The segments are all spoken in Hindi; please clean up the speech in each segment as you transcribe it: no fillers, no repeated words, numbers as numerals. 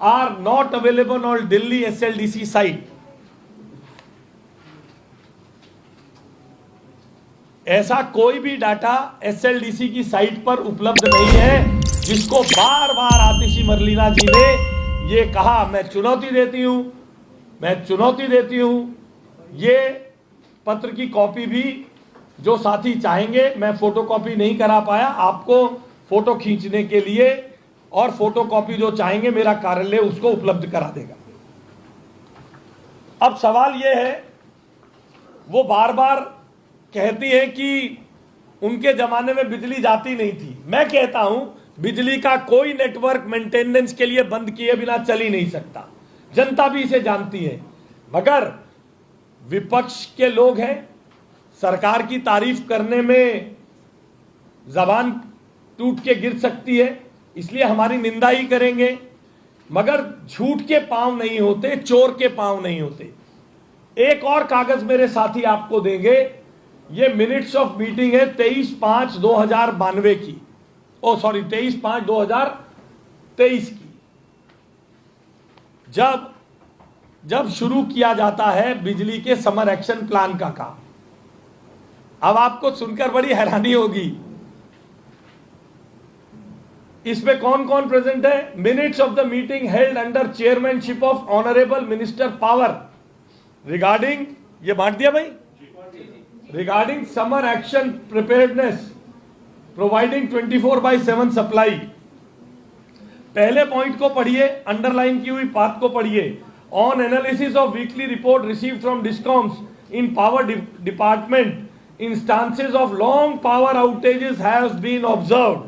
are not available on Delhi SLDC site. ऐसा कोई भी डाटा SLDC की साइट पर उपलब्ध नहीं है, जिसको बार बार आतिशी मरलीना जी ने ये कहा। मैं चुनौती देती हूं, ये पत्र की कॉपी भी जो साथी चाहेंगे, मैं फोटोकॉपी नहीं करा पाया, आपको फोटो खींचने के लिए और फोटोकॉपी जो चाहेंगे मेरा कार्यालय उसको उपलब्ध करा देगा। अब सवाल यह है, वो बार बार कहती है कि उनके जमाने में बिजली जाती नहीं थी। मैं कहता हूं बिजली का कोई नेटवर्क मेंटेनेंस के लिए बंद किए बिना चल ही नहीं सकता, जनता भी इसे जानती है। मगर विपक्ष के लोग हैं, सरकार की तारीफ करने में जबान टूट के गिर सकती है, इसलिए हमारी निंदा ही करेंगे, मगर झूठ के पांव नहीं होते, चोर के पांव नहीं होते। एक और कागज मेरे साथी आपको देंगे, ये मिनट्स ऑफ मीटिंग है 23/5/2092 की, 23/5/2023 की। जब शुरू किया जाता है बिजली के समर एक्शन प्लान का काम। अब आपको सुनकर बड़ी हैरानी होगी, इसमें कौन कौन प्रेजेंट है। Minutes of the meeting held under chairmanship of honourable minister power regarding, ये बांट दिया भाई, regarding summer action preparedness providing 24/7 supply. पहले पॉइंट को पढ़िए, अंडरलाइन की हुई बात को पढ़िए। On analysis of weekly report received from discoms in power department, instances of long power outages have been observed,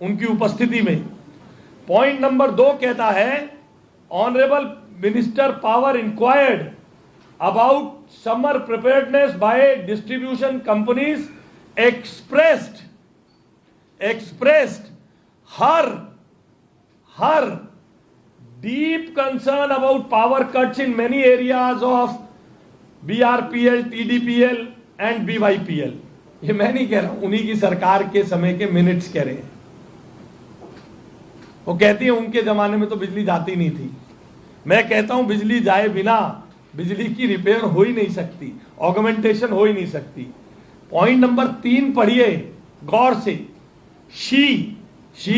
उनकी उपस्थिति में। पॉइंट नंबर 2 कहता है, honourable minister power inquired about summer preparedness by distribution companies expressed her deep concern about power cuts in many areas of BRPL, TDPL and BYPL। ये मैं नहीं कह रहा हूं, उन्हीं की सरकार के समय के मिनट्स कह रहे हैं। वो कहती है उनके जमाने में तो बिजली जाती नहीं थी। मैं कहता हूं बिजली जाए बिना बिजली की रिपेयर हो ही नहीं सकती, ऑगमेंटेशन हो ही नहीं सकती। पॉइंट नंबर 3 पढ़िए गौर से। शी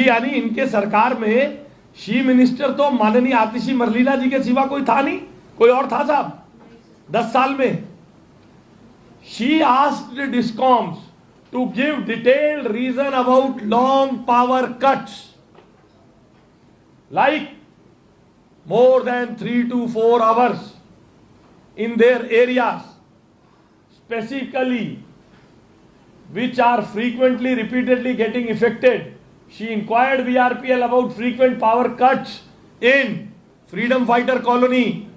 यानी इनके सरकार में शी मिनिस्टर तो माननीय आतिशी मरलीना जी के सिवा कोई था नहीं, कोई और था साहब 10 साल में। She asked discoms to give detailed reason about long power cuts like more than 3 to 4 hours in their areas, specifically which are frequently repeatedly getting affected. She inquired BRPL about frequent power cuts in Freedom Fighter Colony,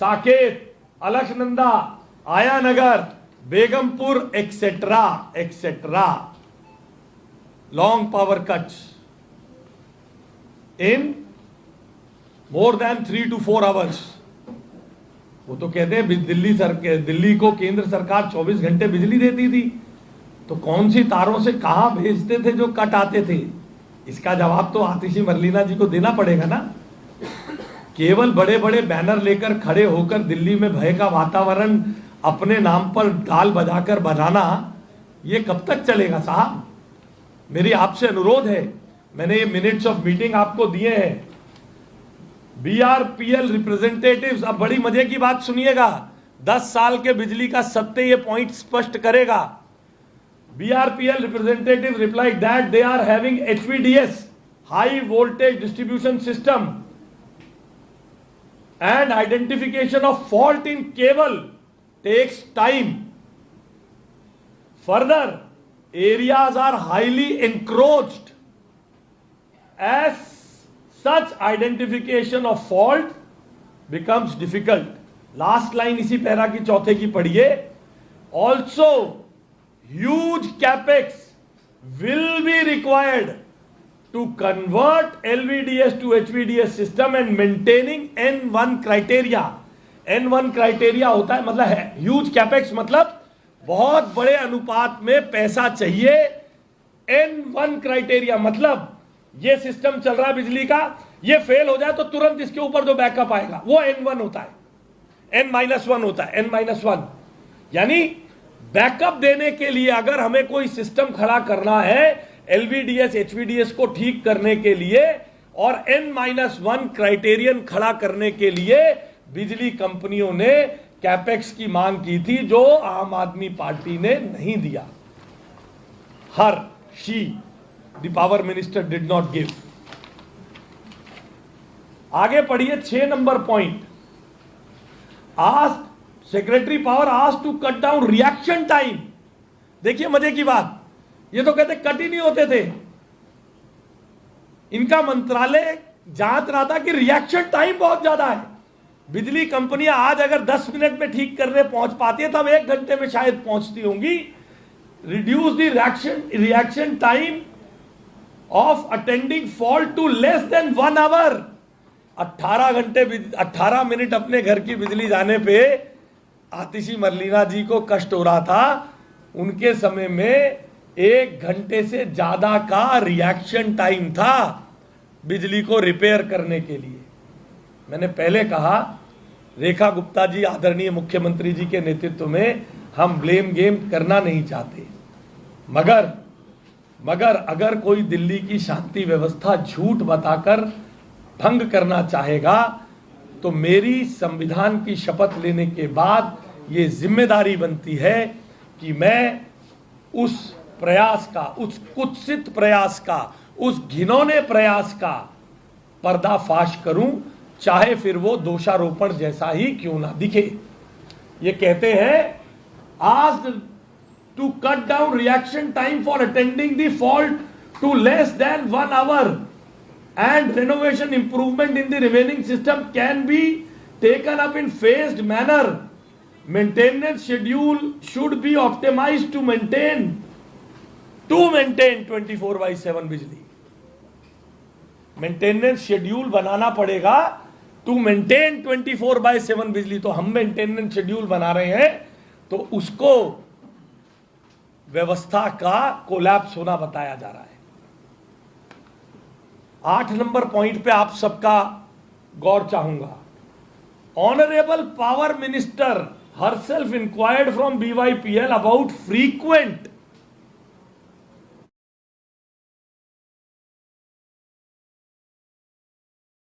Saket, Alaknanda, Ayanagar, Begumpur, etc. Long power cuts in more than 3 to 4 hours। वो तो कहते हैं दिल्ली को केंद्र सरकार 24 घंटे बिजली देती थी, तो कौन सी तारों से कहां भेजते थे जो कट आते थे? इसका जवाब तो आतिशी मरलीना जी को देना पड़ेगा ना। केवल बड़े बड़े बैनर लेकर खड़े होकर दिल्ली में भय का वातावरण अपने नाम पर ताल बजाकर बनाना, ये कब तक चलेगा साहब? मेरी आपसे अनुरोध है, मैंने ये मिनट्स ऑफ मीटिंग आपको दिए हैं। BRPL रिप्रेजेंटेटिव्स, अब बड़ी मजे की बात सुनिएगा, 10 साल के बिजली का सत्य ये पॉइंट स्पष्ट करेगा। BRPL representative replied that they are having HVDS, high voltage distribution system, and identification of fault in cable takes time. Further areas are highly encroached, as such identification of fault becomes difficult। Last line इसी पैरा की चौथे की पढ़िए। Also huge capex will be required to convert LVDS to HVDS system and maintaining N1 criteria। N1 criteria होता है मतलब है huge capex, मतलब बहुत बड़े अनुपात में पैसा चाहिए। N1 criteria मतलब ये सिस्टम चल रहा है बिजली का, ये फेल हो जाए तो तुरंत इसके ऊपर जो बैकअप आएगा वो N1 होता है, N-1 होता है, N-1। यानी बैकअप देने के लिए अगर हमें कोई सिस्टम खड़ा करना है LVDS HVDS को ठीक करने के लिए और N-1 क्राइटेरियन खड़ा करने के लिए बिजली कंपनियों ने कैपेक्स की मांग की थी, जो आम आदमी पार्टी ने नहीं दिया। The power minister did not give. आगे पढ़िए 6 number point. Ask secretary power ask to cut down reaction time. देखिए मजे की बात, ये तो कहते कट ही नहीं होते थे। इनका मंत्रालय जांच रहा था कि रिएक्शन टाइम बहुत ज्यादा है। बिजली कंपनियां आज अगर 10 मिनट में ठीक करने पहुंच पाती है तब 1 घंटे में शायद पहुंचती होंगी। Reduce the reaction time of attending fault to less than 1 hour. 18 minute अपने घर की बिजली जाने पे आतिशी मरलीना जी को कष्ट हो रहा था, उनके समय में 1 घंटे से ज्यादा का रिएक्शन टाइम था बिजली को रिपेयर करने के लिए। मैंने पहले कहा, रेखा गुप्ता जी आदरणीय मुख्यमंत्री जी के नेतृत्व में हम ब्लेम गेम करना नहीं चाहते, मगर अगर कोई दिल्ली की शांति व्यवस्था झूठ बताकर भंग करना चाहेगा तो मेरी संविधान की शपथ लेने के बाद ये जिम्मेदारी बनती है कि मैं उस प्रयास का, उस कुत्सित प्रयास का, उस घिनौने प्रयास का पर्दाफाश करूं, चाहे फिर वो दोषारोपण जैसा ही क्यों ना दिखे। ये कहते हैं asked to cut down reaction time for attending the fault to less than 1 hour and renovation improvement in the remaining system can be taken up in phased manner. Maintenance schedule should be optimized to maintain 24/7 बिजली। मेंटेनेंस शेड्यूल बनाना पड़ेगा टू मेंटेन 24/7 बिजली। तो हम मेंटेनेंस शेड्यूल बना रहे हैं तो उसको व्यवस्था का कोलैप्स होना बताया जा रहा है। 8 नंबर पॉइंट पे आप सबका गौर चाहूंगा। Honourable power minister herself inquired from BYPL about frequent